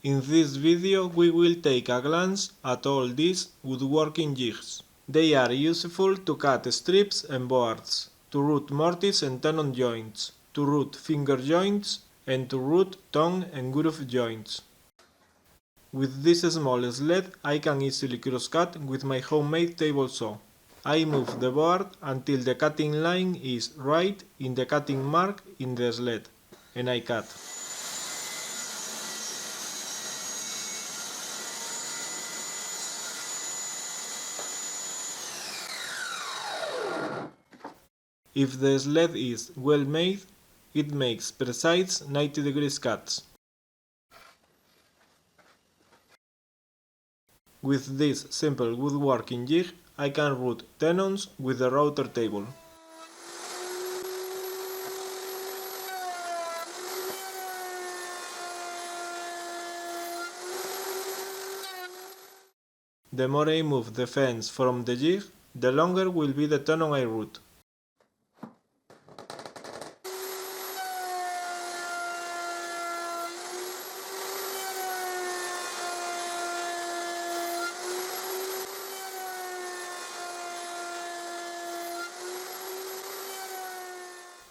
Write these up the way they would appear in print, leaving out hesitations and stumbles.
In this video we will take a glance at all these woodworking jigs. They are useful to cut strips and boards, to route mortise and tenon joints, to route finger joints, and to route tongue and groove joints. With this small sled I can easily cross-cut with my homemade table saw. I move the board until the cutting line is right in the cutting mark in the sled, and I cut. If the sled is well made, it makes precise 90 degrees cuts. With this simple woodworking jig, I can route tenons with the router table. The more I move the fence from the jig, the longer will be the tenon I route.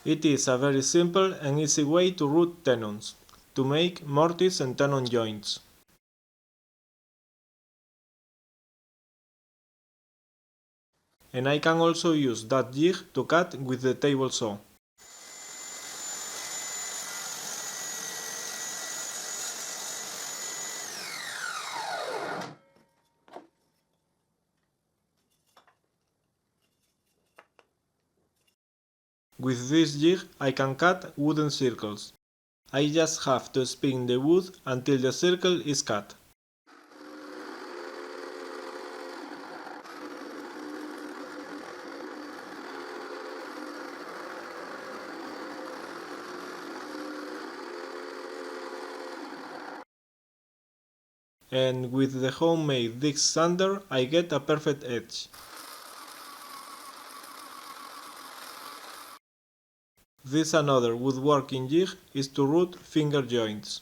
It is a very simple and easy way to route tenons, to make mortise and tenon joints. And I can also use that jig to cut with the table saw. With this jig I can cut wooden circles. I just have to spin the wood until the circle is cut. And with the homemade disc sander I get a perfect edge. This another woodworking jig is to route finger joints.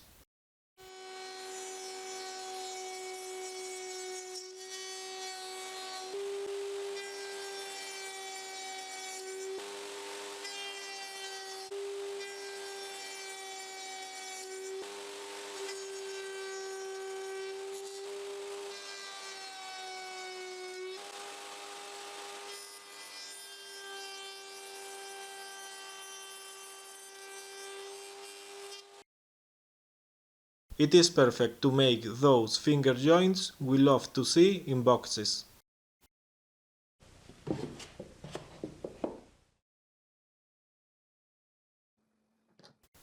It is perfect to make those finger joints we love to see in boxes.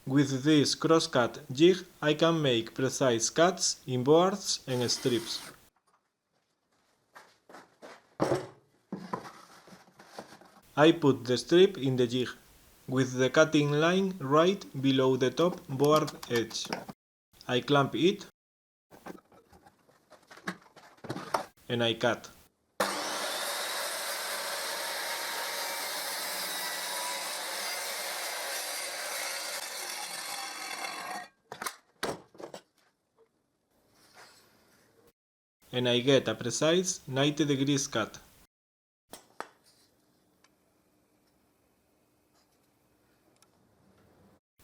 With this cross-cut jig I can make precise cuts in boards and strips. I put the strip in the jig, with the cutting line right below the top board edge. I clamp it and I cut. And I get a precise 90 degrees cut.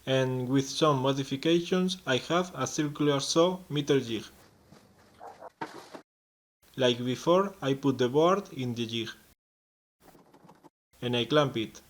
And with some modifications I have a circular saw meter jig. Like before, I put the board in the jig and I clamp it.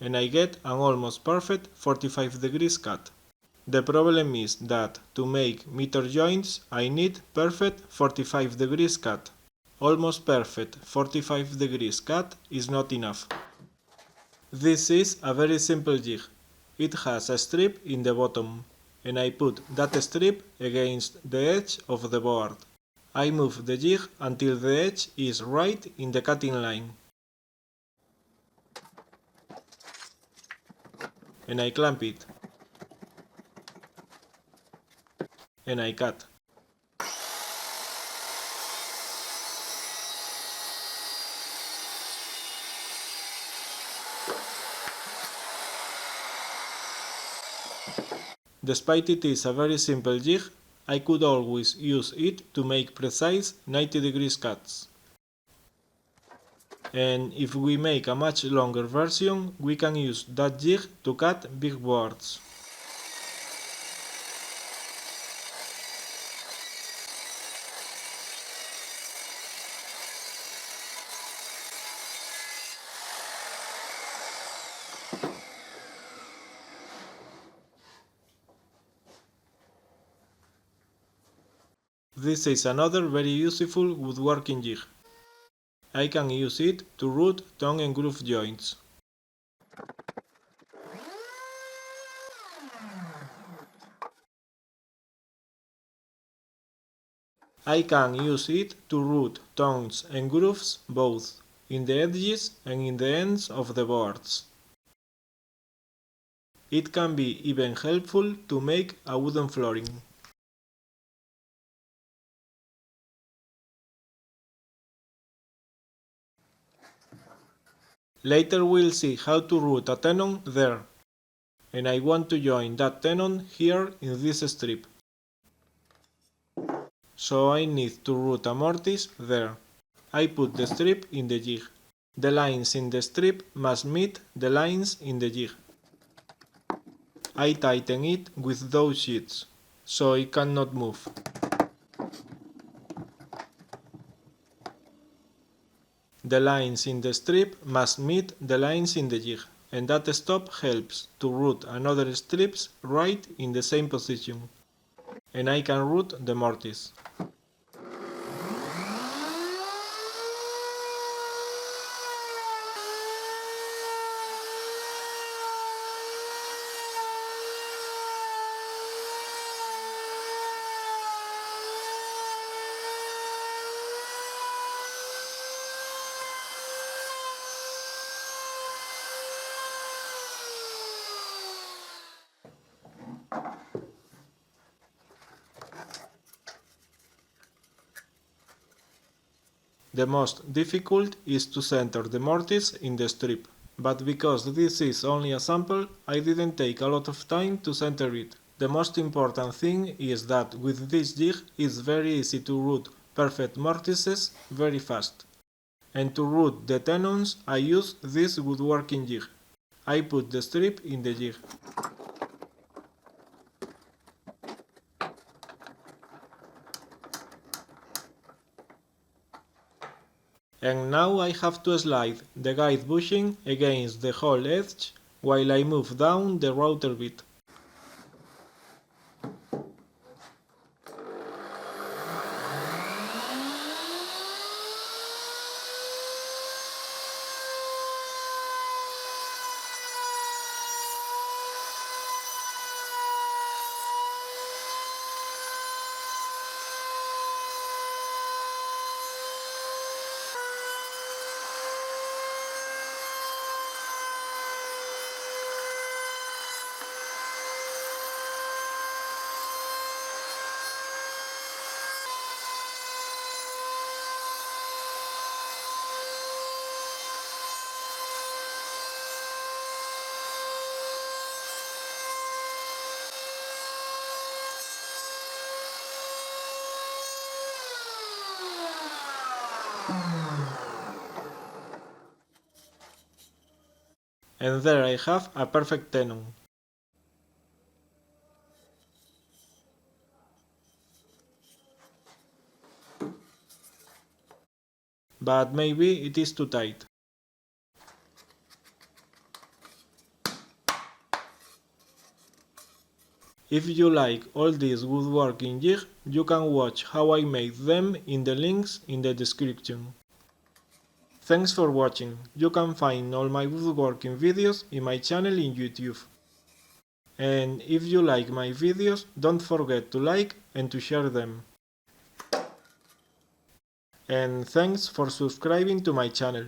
And I get an almost perfect 45 degrees cut. The problem is that to make meter joints I need perfect 45 degrees cut. Almost perfect 45 degrees cut is not enough. This is a very simple jig. It has a strip in the bottom, and I put that strip against the edge of the board. I move the jig until the edge is right in the cutting line. And I clamp it. and I cut. Despite it is a very simple jig, I could always use it to make precise 90 degrees cuts. And if we make a much longer version, we can use that jig to cut big boards. This is another very useful woodworking jig. I can use it to root, tongue and groove joints. I can use it to root tongues and grooves both in the edges and in the ends of the boards. It can be even helpful to make a wooden flooring. Later we'll see how to root a tenon there, and I want to join that tenon here in this strip. So I need to root a mortise there. I put the strip in the jig. The lines in the strip must meet the lines in the jig. I tighten it with those sheets, so it cannot move. The lines in the strip must meet the lines in the jig, and that stop helps to root another strips right in the same position. And I can root the mortise. The most difficult is to center the mortise in the strip, but because this is only a sample, I didn't take a lot of time to center it. The most important thing is that with this jig it's very easy to root perfect mortises very fast. And to root the tenons I use this woodworking jig. I put the strip in the jig. And now I have to slide the guide bushing against the whole edge while I move down the router bit. And there I have a perfect tenon. But maybe it is too tight. If you like all these woodworking jigs, you can watch how I made them in the links in the description. Thanks for watching. You can find all my woodworking videos in my channel in YouTube. And if you like my videos, don't forget to like and to share them. And thanks for subscribing to my channel.